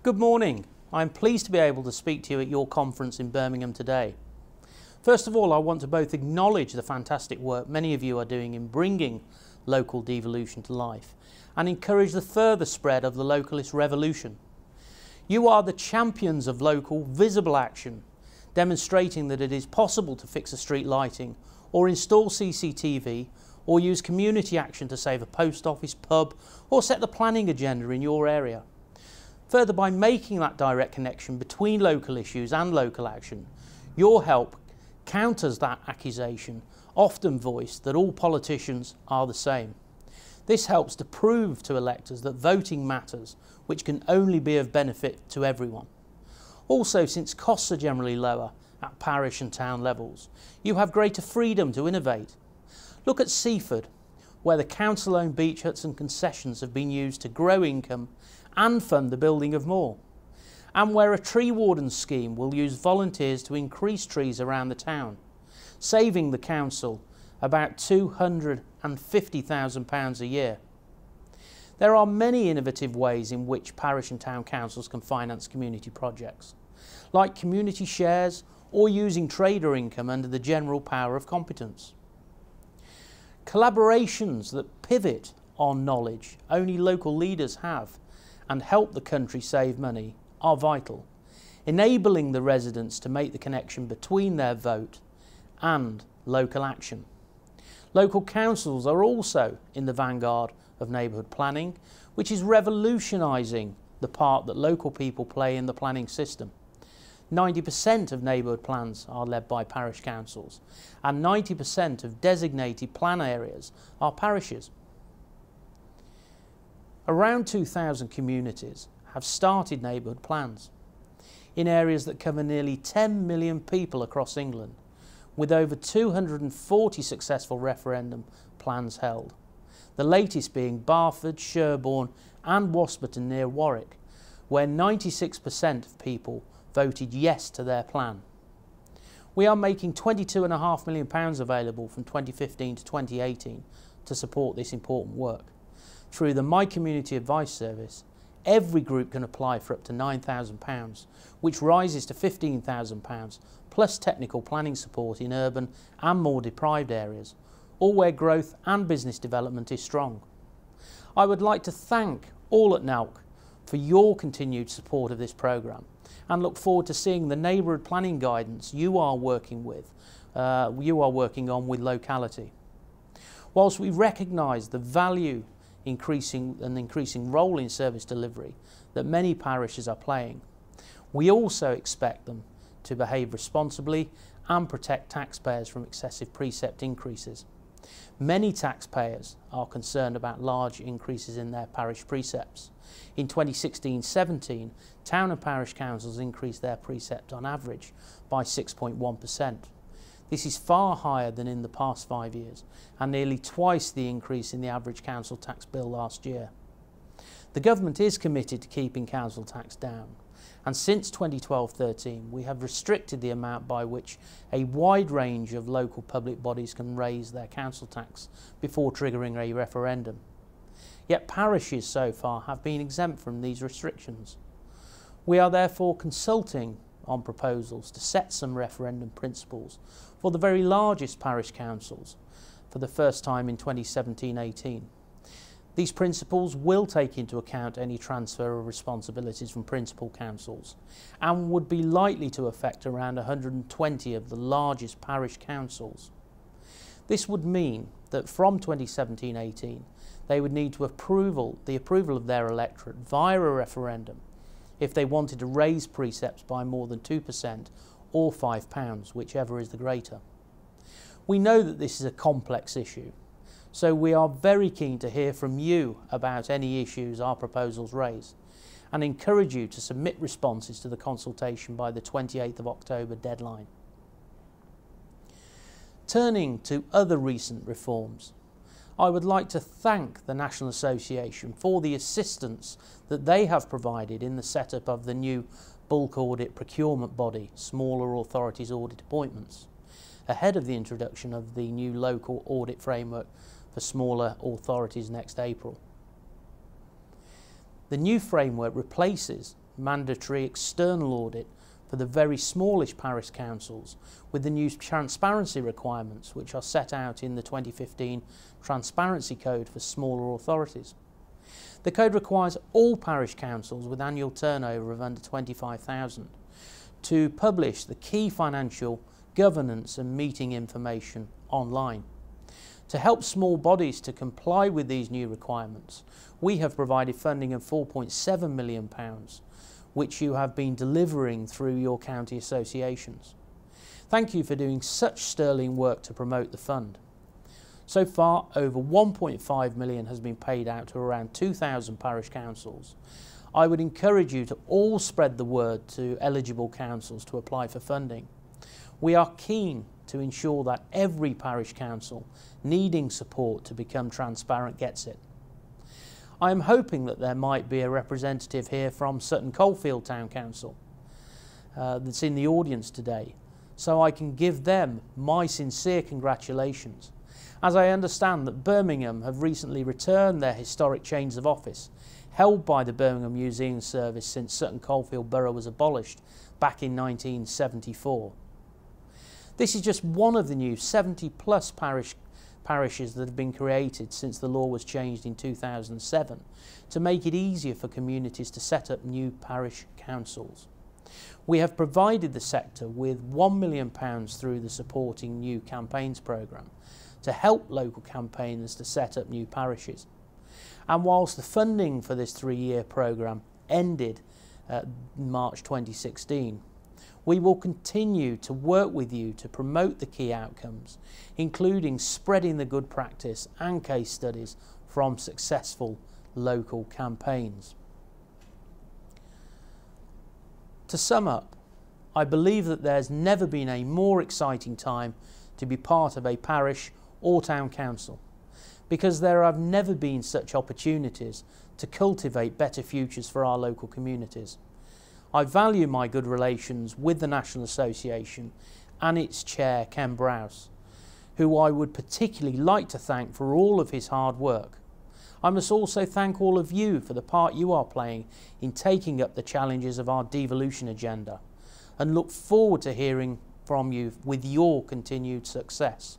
Good morning. I'm pleased to be able to speak to you at your conference in Birmingham today. First of all, I want to both acknowledge the fantastic work many of you are doing in bringing local devolution to life and encourage the further spread of the localist revolution. You are the champions of local visible action, demonstrating that it is possible to fix a street lighting or install CCTV or use community action to save a post office, pub or set the planning agenda in your area. Further, by making that direct connection between local issues and local action, your help counters that accusation, often voiced, that all politicians are the same. This helps to prove to electors that voting matters, which can only be of benefit to everyone. Also, since costs are generally lower at parish and town levels, you have greater freedom to innovate. Look at Seaford, where the council-owned beach huts and concessions have been used to grow income and fund the building of more, and where a tree warden scheme will use volunteers to increase trees around the town, saving the council about £250,000 a year. There are many innovative ways in which parish and town councils can finance community projects, like community shares or using trader income under the general power of competence. Collaborations that pivot on knowledge only local leaders have and help the country save money are vital, enabling the residents to make the connection between their vote and local action. Local councils are also in the vanguard of neighbourhood planning, which is revolutionising the part that local people play in the planning system. 90% of neighbourhood plans are led by parish councils, and 90% of designated plan areas are parishes. Around 2,000 communities have started neighbourhood plans in areas that cover nearly 10 million people across England, with over 240 successful referendum plans held, the latest being Barford, Sherborne and Wasperton near Warwick, where 96% of people voted yes to their plan. We are making £22.5 million available from 2015 to 2018 to support this important work. Through the My Community Advice Service, every group can apply for up to £9,000, which rises to £15,000, plus technical planning support in urban and more deprived areas, all where growth and business development is strong. I would like to thank all at NALC for your continued support of this programme and look forward to seeing the neighbourhood planning guidance you are working on with locality. Whilst we recognise the value increasing role in service delivery that many parishes are playing, we also expect them to behave responsibly and protect taxpayers from excessive precept increases. Many taxpayers are concerned about large increases in their parish precepts. In 2016-17, town and parish councils increased their precept on average by 6.1%. This is far higher than in the past 5 years and nearly twice the increase in the average council tax bill last year. The government is committed to keeping council tax down, and since 2012-13 we have restricted the amount by which a wide range of local public bodies can raise their council tax before triggering a referendum. Yet parishes so far have been exempt from these restrictions. We are therefore consulting on proposals to set some referendum principles for the very largest parish councils for the first time in 2017-18. These principles will take into account any transfer of responsibilities from principal councils and would be likely to affect around 120 of the largest parish councils. This would mean that from 2017-18 they would need the approval of their electorate via a referendum if they wanted to raise precepts by more than 2% or £5, whichever is the greater. We know that this is a complex issue, so we are very keen to hear from you about any issues our proposals raise and encourage you to submit responses to the consultation by the 28th of October deadline. Turning to other recent reforms, I would like to thank the National Association for the assistance that they have provided in the setup of the new bulk audit procurement body, Smaller Authorities Audit Appointments, ahead of the introduction of the new local audit framework for smaller authorities next April. The new framework replaces mandatory external audit for the very smallish parish councils with the new transparency requirements which are set out in the 2015 Transparency Code for smaller authorities. The code requires all parish councils with annual turnover of under 25,000 to publish the key financial, governance and meeting information online. To help small bodies to comply with these new requirements, we have provided funding of £4.7 million, which you have been delivering through your county associations. Thank you for doing such sterling work to promote the fund. So far, over £1.5 million has been paid out to around 2,000 parish councils. I would encourage you to all spread the word to eligible councils to apply for funding. We are keen to ensure that every parish council needing support to become transparent gets it. I am hoping that there might be a representative here from Sutton Coldfield Town Council that's in the audience today, so I can give them my sincere congratulations, as I understand that Birmingham have recently returned their historic chains of office held by the Birmingham Museum Service since Sutton Coldfield Borough was abolished back in 1974. This is just one of the new 70 plus parishes that have been created since the law was changed in 2007 to make it easier for communities to set up new parish councils. We have provided the sector with £1 million through the Supporting New Campaigns programme to help local campaigners to set up new parishes. And whilst the funding for this 3-year programme ended March 2016, we will continue to work with you to promote the key outcomes, including spreading the good practice and case studies from successful local campaigns. To sum up, I believe that there's never been a more exciting time to be part of a parish or town council, because there have never been such opportunities to cultivate better futures for our local communities. I value my good relations with the National Association and its chair, Ken Browse, who I would particularly like to thank for all of his hard work. I must also thank all of you for the part you are playing in taking up the challenges of our devolution agenda, and look forward to hearing from you with your continued success.